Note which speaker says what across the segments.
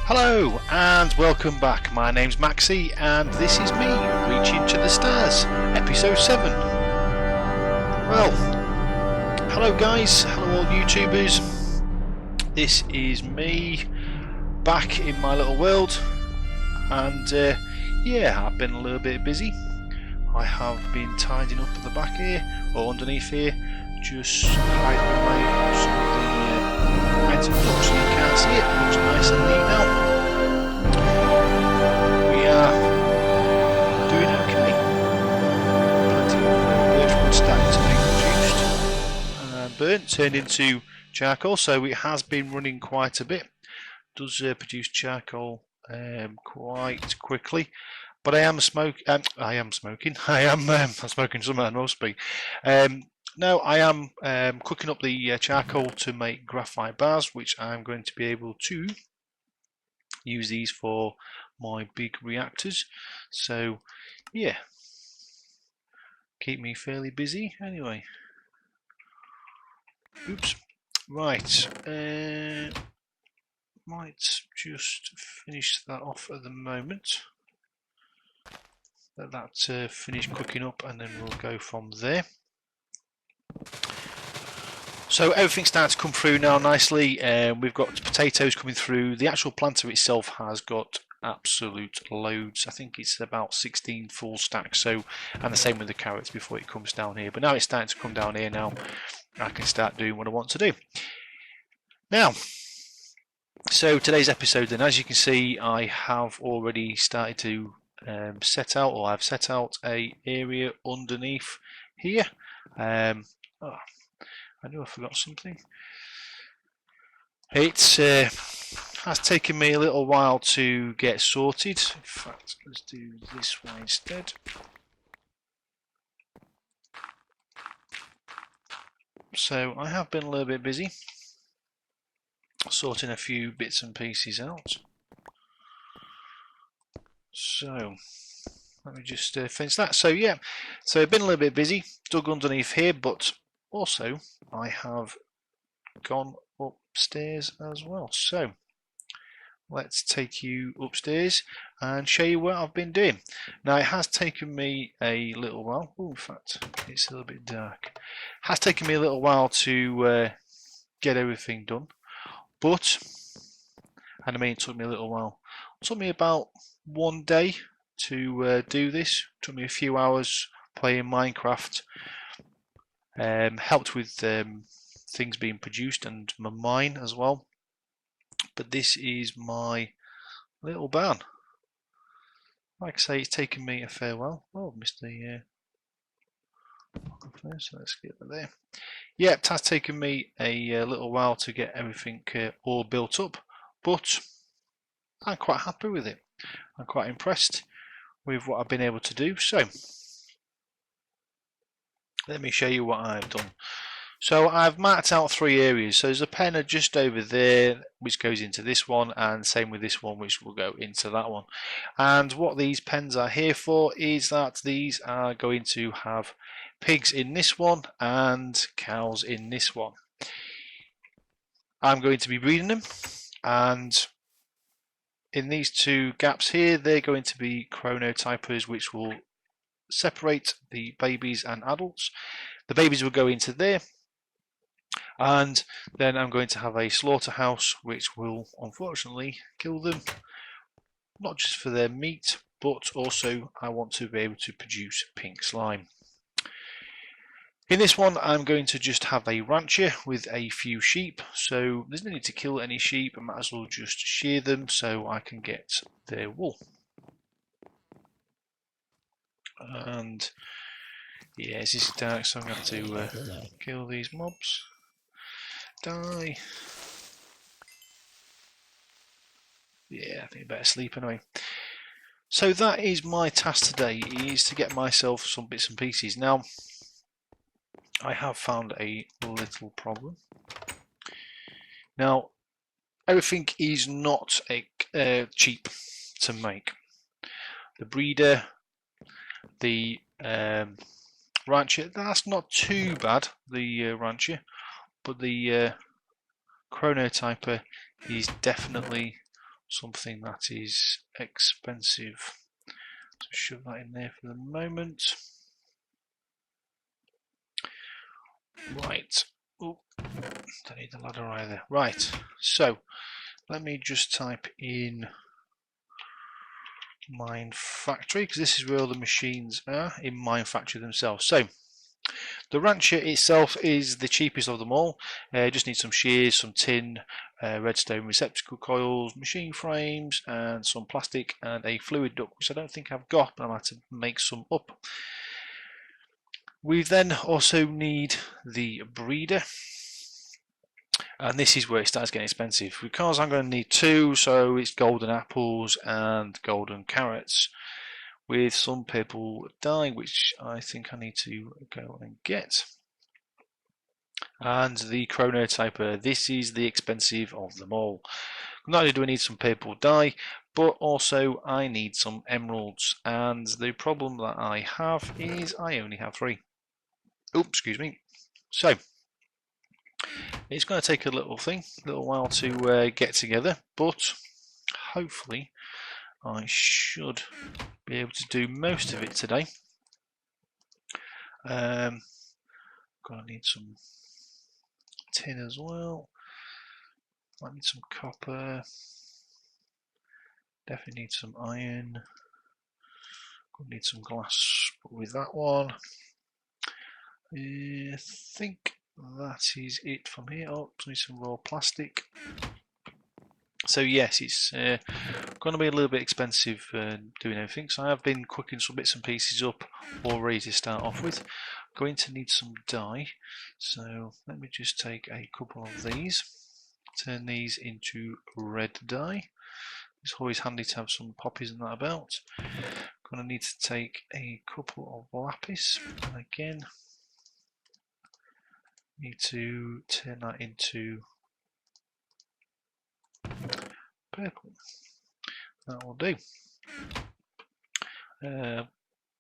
Speaker 1: Hello and welcome back. My name's Maxie and this is me, Reaching to the Stars, episode 7. Well, hello guys, hello all YouTubers. This is me back in my little world, and yeah, I've been a little bit busy. I have been tidying up at the back here, or underneath here, just hiding away some of the items up so you can't see it. It looks nice and neat now. We are doing okay. Plenty of birchwood starting to be produced. Burnt, turned into charcoal, so it has been running quite a bit. Does produce charcoal quite quickly. But I am smoking. I am I'm smoking some. I must be. No, I am cooking up the charcoal to make graphite bars, which I'm going to be able to use these for my big reactors. So, yeah, keep me fairly busy. Anyway, oops. Right. Might just finish that off at the moment. Let that finish cooking up, and then we'll go from there. So everything's starting to come through now nicely. We've got potatoes coming through. The actual planter itself has got absolute loads. I think it's about 16 full stacks. So, and the same with the carrots before it comes down here. But now it's starting to come down here now. I can start doing what I want to do. Now, so today's episode then, as you can see, I have already started to set out, or I've set out a area underneath here. Oh, I knew I forgot something. It has taken me a little while to get sorted. In fact, let's do this way instead. So I have been a little bit busy sorting a few bits and pieces out. So let me just finish that. So yeah, so I've been a little bit busy, dug underneath here, but also I have gone upstairs as well. So let's take you upstairs and show you what I've been doing. Now it has taken me a little while. Oh, in fact, it's a little bit dark. It has taken me a little while to get everything done, but, and I mean it took me a little while. It took me about one day to do this. It took me a few hours playing Minecraft. Helped with things being produced and my mine as well. But this is my little barn. Like I say, it's taken me a fair while. Oh, missed the so let's get that there. Yeah, it has taken me a little while to get everything all built up, but I'm quite happy with it. I'm quite impressed with what I've been able to do. So let me show you what I've done. So I've marked out 3 areas. So there's a penner just over there which goes into this one, and same with this one which will go into that one. And what these pens are here for is that these are going to have pigs in this one and cows in this one. I'm going to be breeding them, and in these 2 gaps here they're going to be chronotypers, which will separate the babies and adults. The babies will go into there, and then I'm going to have a slaughterhouse which will unfortunately kill them, not just for their meat, but also I want to be able to produce pink slime. In this one I'm going to just have a rancher with a few sheep, so there's no need to kill any sheep. I might as well just shear them so I can get their wool. And yeah, this is dark, so I'm going to have to kill these mobs. Die. Yeah, I think I better sleep anyway. So that is my task today, is to get myself some bits and pieces. Now, I have found a little problem. Now, everything is not cheap to make. The breeder, the rancher, that's not too bad, the rancher, but the chronotyper is definitely something that is expensive. So shove that in there for the moment. Right. Oh, don't need the ladder either. Right. So let me just type in Mine Factory, because this is where all the machines are in Mine Factory themselves. So the rancher itself is the cheapest of them all. Just need some shears, some tin, redstone receptacle coils, machine frames, and some plastic and a fluid duct, which I don't think I've got, but I'm going to have to make some up. We then also need the breeder, and this is where it starts getting expensive, because I'm going to need two, so it's golden apples and golden carrots with some purple dye, which I think I need to go and get. And the chronotyper, this is the expensive of them all. Not only do I need some purple dye, but also I need some emeralds, and the problem that I have is I only have 3. Oops, excuse me. So it's going to take a little while to get together, but hopefully I should be able to do most of it today. Gonna need some tin as well. Might need some copper. Definitely need some iron. Gonna need some glass with that one. I think that is it from here. Oh, need some raw plastic. So yes, it's going to be a little bit expensive doing everything. So I have been cooking some bits and pieces up already to start off with. Going to need some dye. So let me just take a couple of these. Turn these into red dye. It's always handy to have some poppies and that about. Going to need to take a couple of lapis, and again need to turn that into purple. That will do.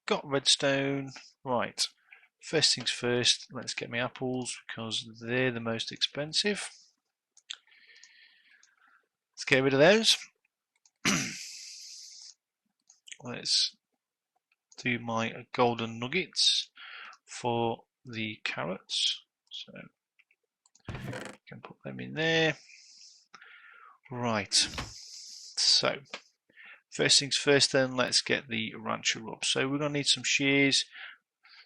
Speaker 1: Got redstone. Right. First things first, let's get my apples because they're the most expensive. Let's get rid of those. Let's do my golden nuggets for the carrots. So can put them in there. Right. So first things first then, let's get the rancher up. So we're going to need some shears.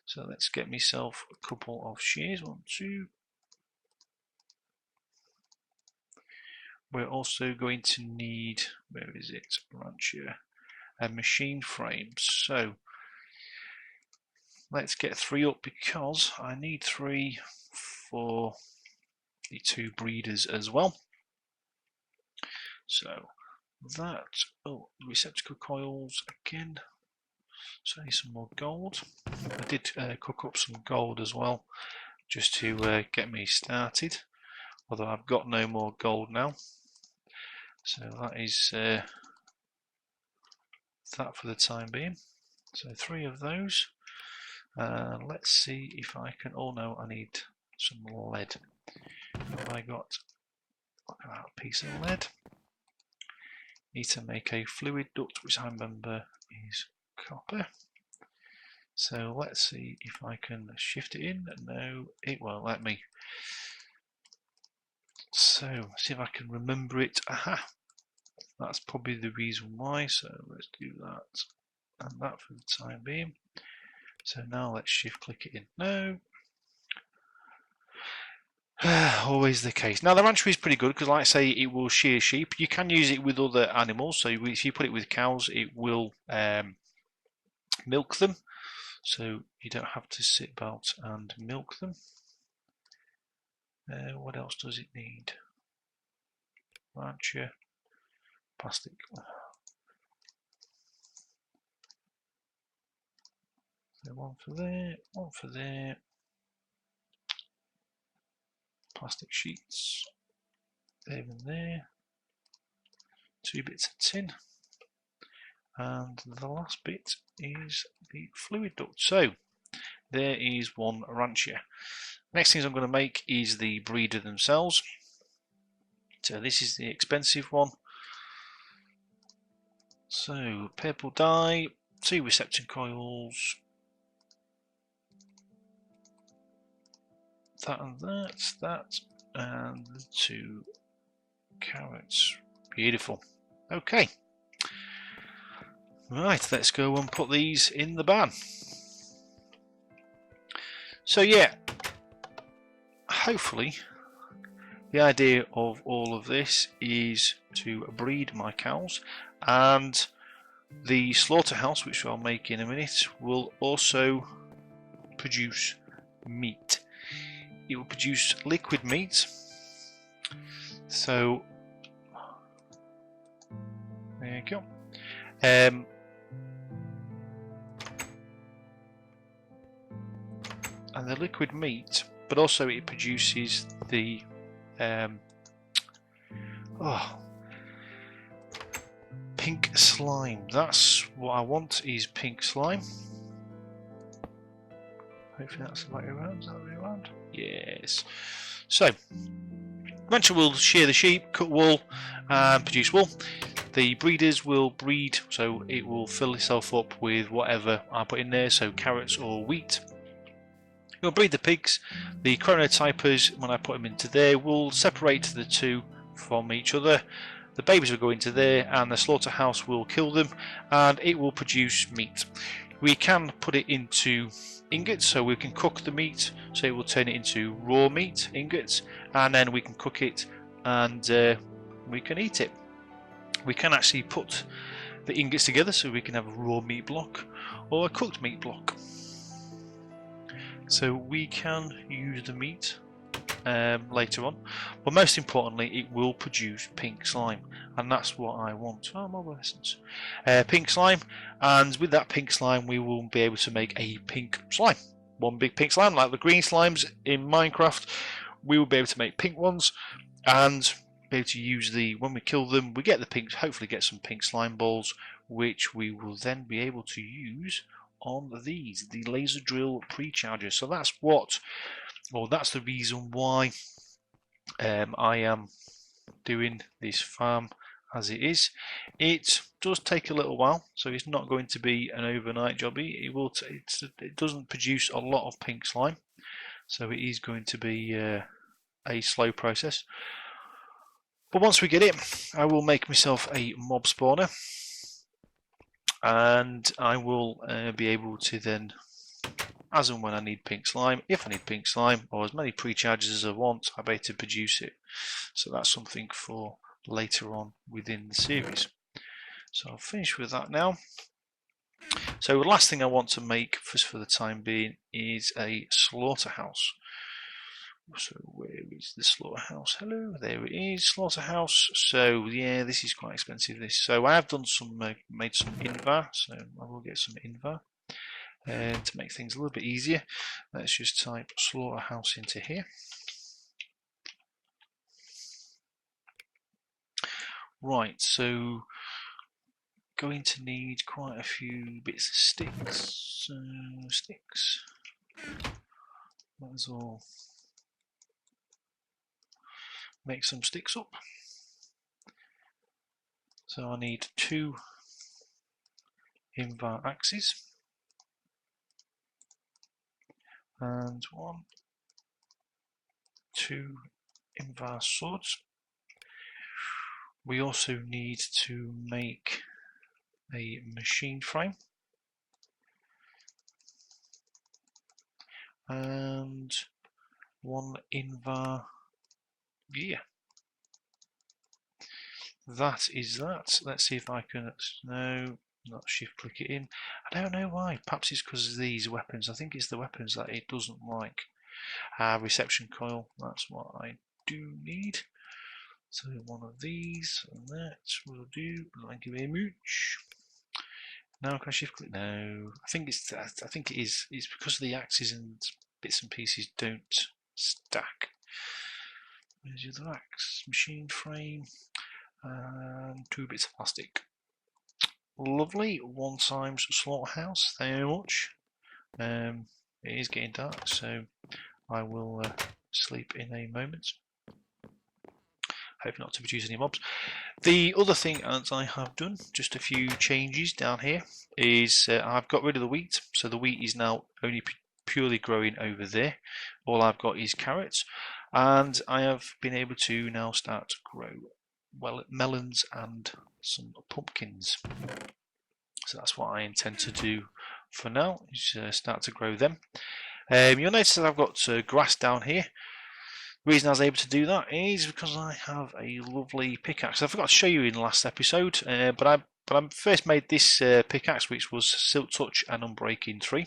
Speaker 1: So let's get myself a couple of shears. 1, 2. We're also going to need, where is it, rancher, a machine frame. So let's get 3 up because I need 3 for the 2 breeders as well. So that, oh, receptacle coils again. So I need some more gold. I did cook up some gold as well, just to get me started. Although I've got no more gold now. So that is that for the time being. So 3 of those. Let's see if I can. Oh no, I need some lead. Have I got? Look at that piece of lead. Need to make a fluid duct, which I remember is copper. So let's see if I can shift it in. No, it won't let me. So see if I can remember it. Aha! That's probably the reason why. So let's do that and that for the time being. So now let's shift click it in. No. Always the case. Now the rancher is pretty good because, like I say, it will shear sheep. You can use it with other animals. So if you put it with cows, it will milk them. So you don't have to sit about and milk them. What else does it need? Rancher, plastic. So one for there, one for there. Plastic sheets, there and there. 2 bits of tin. And the last bit is the fluid duct. So there is one rancher. Next things I'm going to make is the breeder themselves. So this is the expensive one. So purple dye, 2 reception coils, that and that, and 2 carrots. Beautiful. Okay. Right, let's go and put these in the barn. So yeah, hopefully the idea of all of this is to breed my cows, and the slaughterhouse, which I'll make in a minute, will also produce meat. It will produce liquid meat. So there you go. And the liquid meat, but also it produces the pink slime. That's what I want, is pink slime. Hopefully that's the way around. Is that the way around? Yes. So eventually we'll shear the sheep, cut wool, and produce wool. The breeders will breed, so it will fill itself up with whatever I put in there, so carrots or wheat. We'll breed the pigs. The chronotypers, when I put them into there, will separate the two from each other. The babies will go into there, and the slaughterhouse will kill them, and it will produce meat. We can put it into ingots, so we can cook the meat, so it will turn it into raw meat ingots, and then we can cook it and we can eat it. We can actually put the ingots together, so we can have a raw meat block or a cooked meat block. So we can use the meat later on, but most importantly it will produce pink slime, and that's what I want. Oh, mobile essence. Pink slime, and with that pink slime we will be able to make a pink slime. One big pink slime, like the green slimes in Minecraft. We will be able to make pink ones, and be able to use the, when we kill them, we get the pink, hopefully get some pink slime balls, which we will then be able to use on these, the laser drill pre-chargers. So that's what, well, that's the reason why I am doing this farm as it is. It does take a little while, so it's not going to be an overnight job. It will. It doesn't produce a lot of pink slime, so it is going to be a slow process. But once we get it, I will make myself a mob spawner, and I will be able to then, as and when I need pink slime, if I need pink slime, or as many pre-charges as I want, I'll be able to produce it. So that's something for later on within the series. So I'll finish with that now. So the last thing I want to make, just for the time being, is a slaughterhouse. So where is the slaughterhouse? Hello, there it is, slaughterhouse. So yeah, this is quite expensive. This. So I have done some, made some invar. So I will get some invar to make things a little bit easier. Let's just type slaughterhouse into here. Right, so going to need quite a few bits of sticks. Sticks. That's all. Make some sticks up. So I need 2 invar axes and 1, 2 invar swords. We also need to make a machine frame and 1 invar gear. That is that. Let's see if I can, no, not shift click it in. I don't know why. Perhaps it's because of these weapons. I think it's the weapons that it doesn't like. Reception coil, that's what I do need. So one of these and that will do. Thank you very much. Now can I shift click? No, I think it is. It's because the axes and bits and pieces don't stack. There's your other axe, machine frame, and 2 bits of plastic. Lovely. 1 times slaughterhouse. Thank you very much. It is getting dark, so I will sleep in a moment. Hope not to produce any mobs. The other thing as I have done, just a few changes down here, is I've got rid of the wheat, so the wheat is now only purely growing over there. All I've got is carrots, and I have been able to now start to grow melons and some pumpkins. So that's what I intend to do for now, is start to grow them. You'll notice that I've got grass down here. The reason I was able to do that is because I have a lovely pickaxe. I forgot to show you in the last episode, but I first made this pickaxe, which was Silk Touch and Unbreaking 3.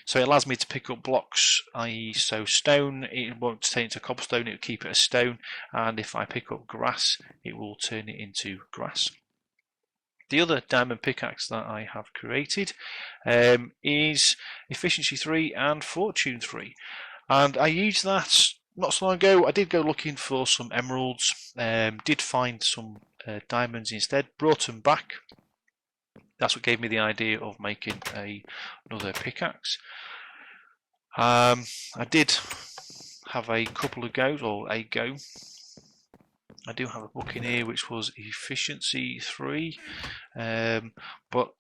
Speaker 1: So it allows me to pick up blocks, i.e. so stone, it won't turn into cobblestone, it will keep it as stone, and if I pick up grass, it will turn it into grass. The other diamond pickaxe that I have created is Efficiency 3 and Fortune 3. And I used that not so long ago. I did go looking for some emeralds, did find some diamonds instead, brought them back. That's what gave me the idea of making another pickaxe. I did have a couple of goes, or a go. I do have a book in here which was Efficiency 3, but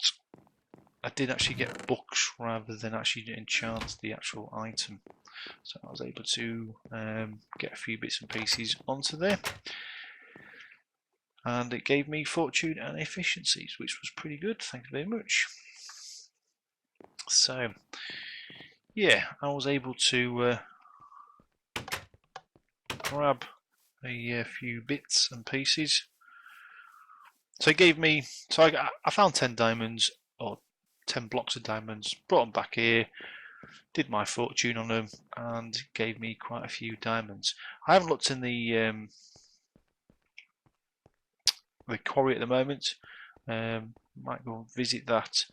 Speaker 1: I did actually get books rather than actually enchant the actual item. So I was able to get a few bits and pieces onto there, and it gave me fortune and efficiencies, which was pretty good. Thank you very much. So yeah, I was able to grab a few bits and pieces. So it gave me, so I found 10 diamonds, or 10 blocks of diamonds, brought them back here, did my fortune on them, and gave me quite a few diamonds. I haven't looked in the quarry at the moment. Might go visit that.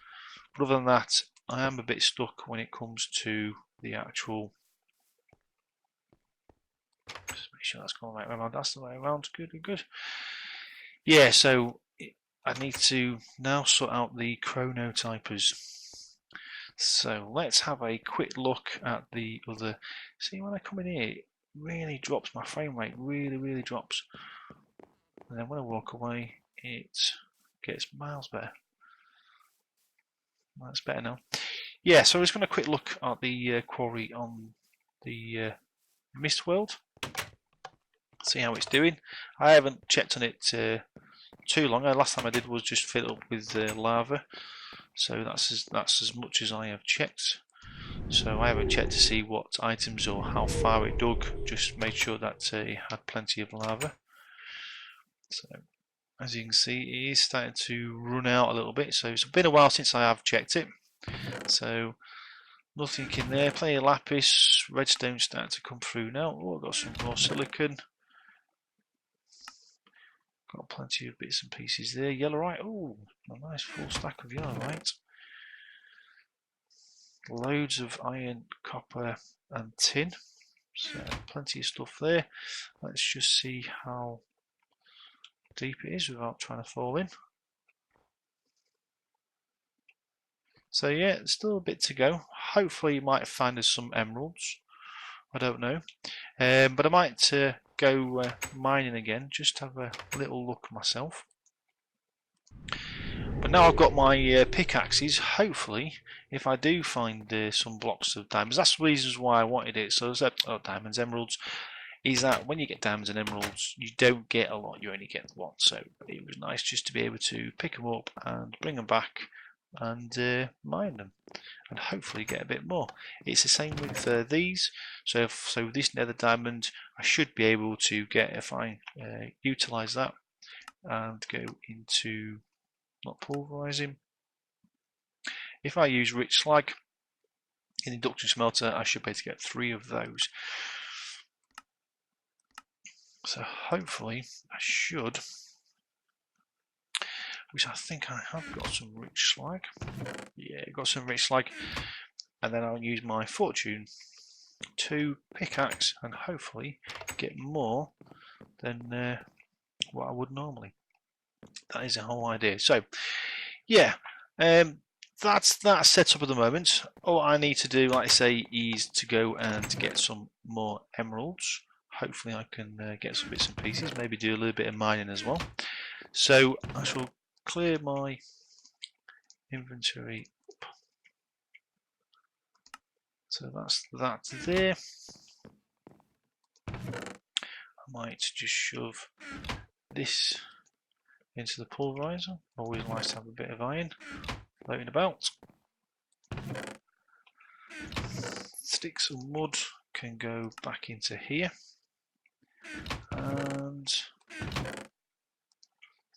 Speaker 1: But other than that, I am a bit stuck when it comes to the actual. Just make sure that's going the right way around. That's the way around. Good, good. Yeah, so I need to now sort out the chronotypers. So let's have a quick look at the other. See, when I come in here, it really drops, my frame rate really drops. And then when I walk away, it gets miles better. That's better now. Yeah, so I'm just going to quick look at the quarry on the Mist World. See how it's doing. I haven't checked on it too long. Last time I did was just fill it up with lava. So that's as much as I have checked. So I haven't checked to see what items or how far it dug. Just made sure that it had plenty of lava. So as you can see, it is starting to run out a little bit. So it's been a while since I have checked it. So nothing in there. Plenty of lapis. Redstone starting to come through now. Oh, I've got some more silicon. Got plenty of bits and pieces there. Yellowite. Oh, a nice full stack of yellowite. Loads of iron, copper, and tin. So plenty of stuff there. Let's just see how deep it is without trying to fall in. So yeah, it's still a bit to go. Hopefully you might find us some emeralds. I don't know. But I might go mining again, just have a little look myself. But now I've got my pickaxes, hopefully, if I do find some blocks of diamonds, that's the reasons why I wanted it. So diamonds, emeralds, is that when you get diamonds and emeralds, you don't get a lot, you only get one. So it was nice just to be able to pick them up and bring them back and mine them, and hopefully get a bit more. It's the same with these. So this nether diamond, I should be able to get, if I utilize that and go into not pulverizing. If I use rich slag, in the induction smelter, I should be able to get 3 of those. So hopefully I should, which I think I have got some rich slag. Yeah, got some rich slag. And then I'll use my fortune to pickaxe and hopefully get more than what I would normally. That is the whole idea. So yeah, that's that set up at the moment. All I need to do, like I say, is to go and get some more emeralds. Hopefully I can get some bits and pieces, maybe do a little bit of mining as well. So I shall clear my inventory up. So that's that there. I might just shove this into the pulverizer. Always nice to have a bit of iron floating about. Sticks of mud can go back into here, and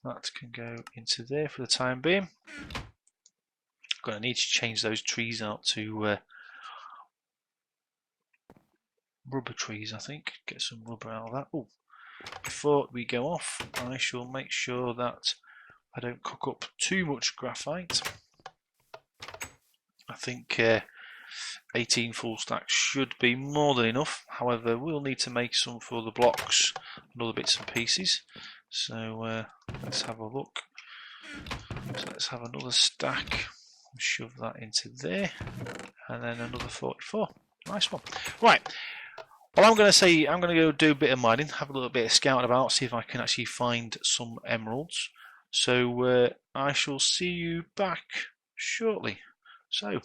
Speaker 1: that can go into there for the time being. Gonna need to change those trees out to rubber trees, I think. Get some rubber out of that. Oh, before we go off, I shall make sure that I don't cook up too much graphite. I think 18 full stacks should be more than enough. However, we'll need to make some for the blocks and other bits and pieces. So let's have a look. So let's have another stack. Shove that into there, and then another 44. Nice one. Right. Well, I'm going to say I'm going to go do a bit of mining, have a little bit of scouting about, see if I can actually find some emeralds. So I shall see you back shortly. So,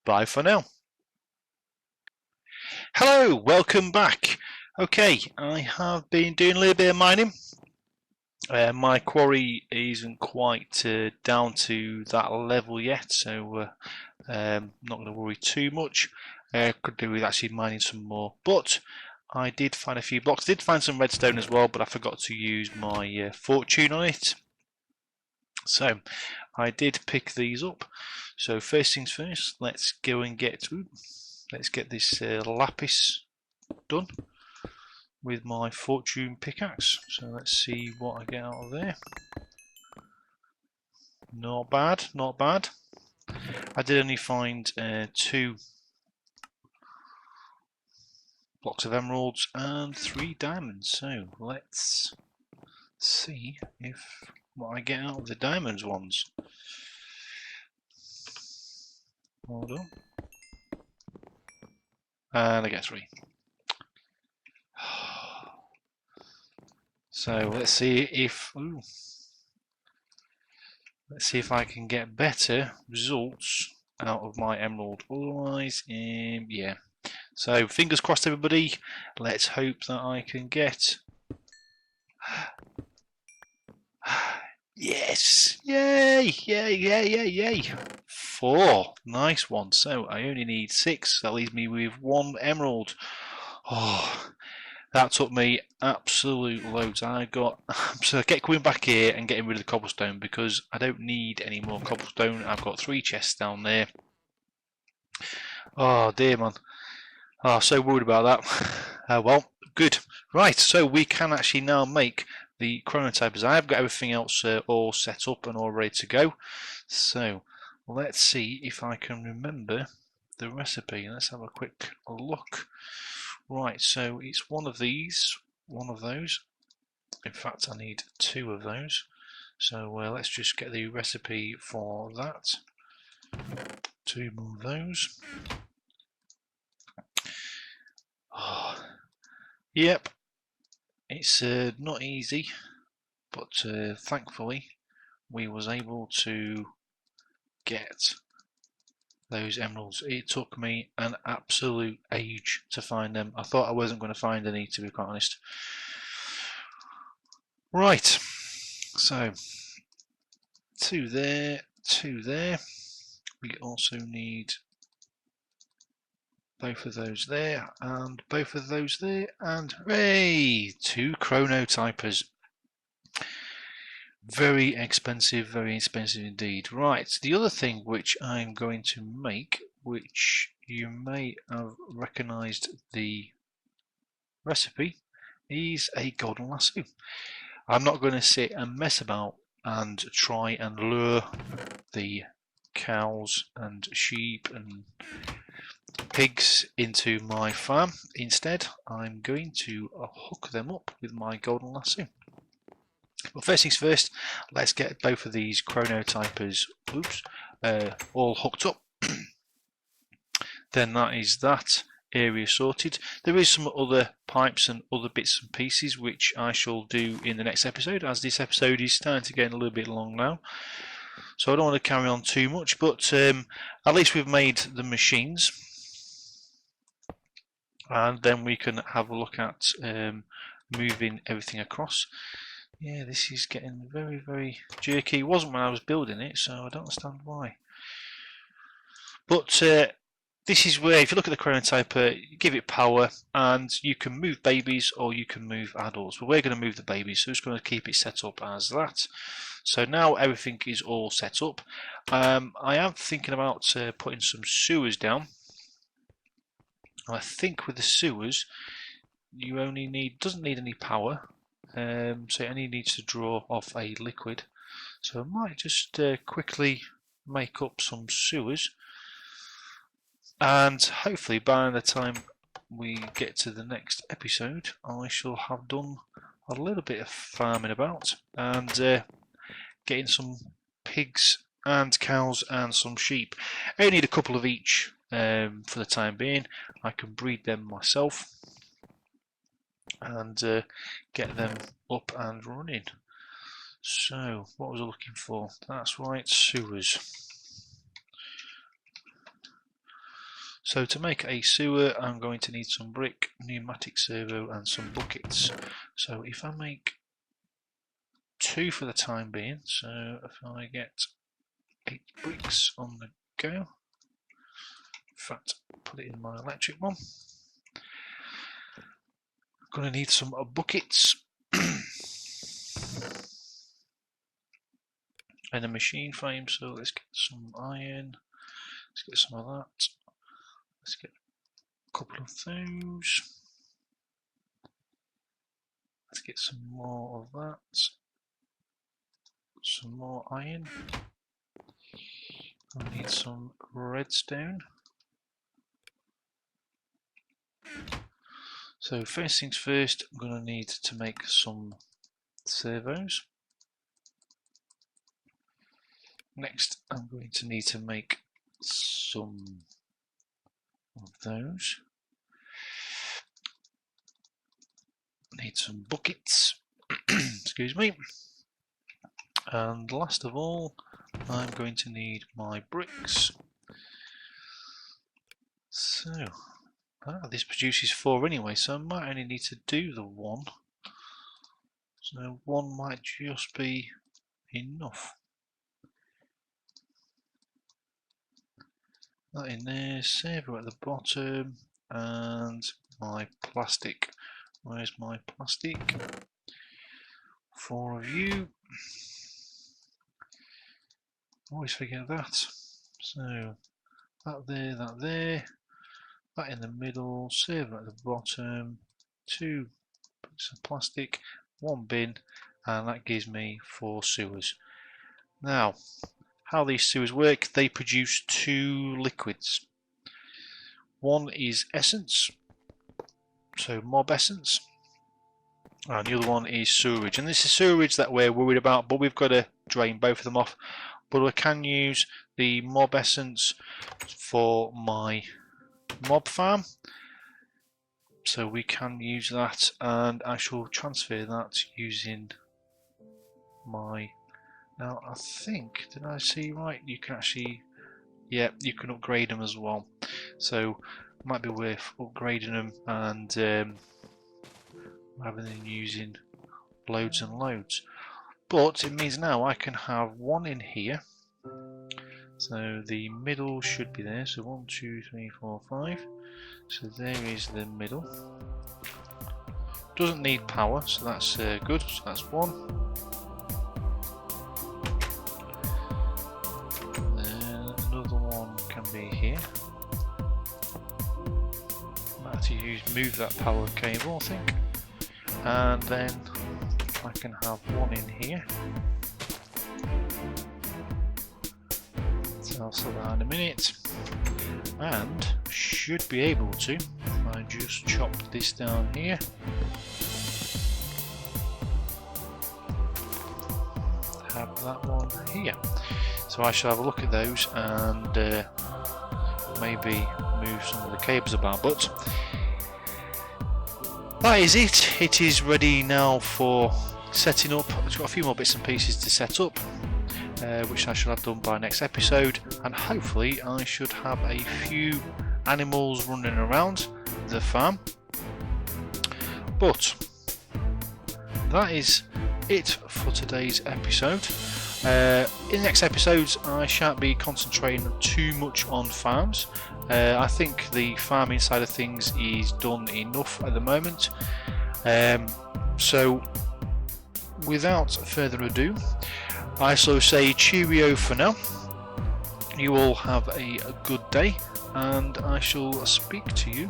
Speaker 1: bye for now. Hello, welcome back. Okay, I have been doing a little bit of mining. My quarry isn't quite down to that level yet, so not going to worry too much. Could do with actually mining some more, but I did find a few blocks. Did find some redstone as well, but I forgot to use my fortune on it. So I did pick these up. So first things first, let's go and get this lapis done with my fortune pickaxe. So let's see what I get out of there. Not bad, not bad. I did only find 2 blocks of emeralds and 3 diamonds. So let's see if what I get out of the diamonds ones. Hold on. And I get 3. So let's see if I can get better results out of my emerald. Otherwise, yeah. So fingers crossed, everybody. Let's hope that I can get. Yes! Yay! Yay! Yay! Yay! Yay! 4. Nice one. So I only need 6. That leaves me with 1 emerald. Oh. That took me absolute loads. So I kept coming back here and getting rid of the cobblestone because I don't need any more cobblestone. I've got 3 chests down there. Oh dear, man. Oh, so worried about that. Well, good. Right, so we can actually now make the chronotypers. I have got everything else all set up and all ready to go. So let's see if I can remember the recipe. Let's have a quick look. Right, so it's one of these, one of those. In fact, I need 2 of those. So let's just get the recipe for that. 2 more of those. Oh, yep, it's not easy, but thankfully we was able to get those emeralds. It took me an absolute age to find them. I thought I wasn't going to find any, to be quite honest. Right, so 2 there, 2 there. We also need both of those there and both of those there, and hooray! 2 chronotypers. Very expensive indeed. Right, the other thing which I'm going to make, which you may have recognised the recipe, is a golden lasso. I'm not going to sit and mess about and try and lure the cows and sheep and pigs into my farm. Instead, I'm going to hook them up with my golden lasso. But first things first, let's get both of these chronotypers all hooked up. Then that is that area sorted. There is some other pipes and other bits and pieces which I shall do in the next episode, as this episode is starting to get a little bit long now. So I don't want to carry on too much, but at least we've made the machines. And then we can have a look at moving everything across. Yeah, this is getting very, very jerky. It wasn't when I was building it, so I don't understand why. But this is where, if you look at the chronotyper, you give it power, and you can move babies or you can move adults. But we're going to move the babies, so we're just going to keep it set up as that. So now everything is all set up. I am thinking about putting some sewers down. I think with the sewers, you only doesn't need any power, so it only needs to draw off a liquid. So I might just quickly make up some sewers, and hopefully by the time we get to the next episode, I shall have done a little bit of farming about and getting some pigs and cows and some sheep. I only need a couple of each for the time being. I can breed them myself and get them up and running. So what was I looking for? That's right, sewers. So to make a sewer, I'm going to need some brick, pneumatic servo and some buckets. So if I make 2 for the time being, so if I get 8 bricks on the go, in fact put it in my electric one. I'm going to need some buckets and a machine frame, so let's get some iron, let's get some of that. Let's get a couple of those. Let's get some more of that. Some more iron. I need some redstone. So first things first, I'm going to need to make some servos. Next, I'm going to need to make some of those. Need some buckets. Excuse me. And last of all, I'm going to need my bricks. So, this produces 4 anyway, so I might only need to do the 1. So 1 might just be enough. That in there, servo at the bottom, and my plastic. Where's my plastic? 4 of you. Always forget that. So that there, that in the middle, servo at the bottom, 2 bits of plastic, 1 bin, and that gives me 4 sewers. Now, how these sewers work, they produce 2 liquids. One is essence, so mob essence, and the other one is sewerage. And this is sewerage that we're worried about, but we've got to drain both of them off. But I can use the mob essence for my mob farm, so we can use that, and I shall transfer that using my... Now I think, did I see right? You can actually, yeah, you can upgrade them as well. So it might be worth upgrading them and rather than using loads and loads. But it means now I can have 1 in here. So the middle should be there. So 1, 2, 3, 4, 5. So there is the middle. Doesn't need power, so that's good. So that's 1. Then another one can be here. have to move that power cable, I think, and then I can have one in here. So I'll sort that in a minute, and should be able to. I just chop this down here. Have that one here. So I shall have a look at those and maybe move some of the cables about. But that is it. It is ready now for setting up. I've got a few more bits and pieces to set up, which I shall have done by next episode, and hopefully I should have a few animals running around the farm. But that is it for today's episode. In the next episodes I shan't be concentrating too much on farms. I think the farming side of things is done enough at the moment. So without further ado, I shall say cheerio for now. You all have a good day, and I shall speak to you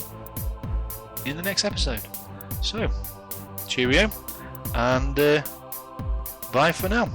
Speaker 1: in the next episode. So cheerio, and bye for now.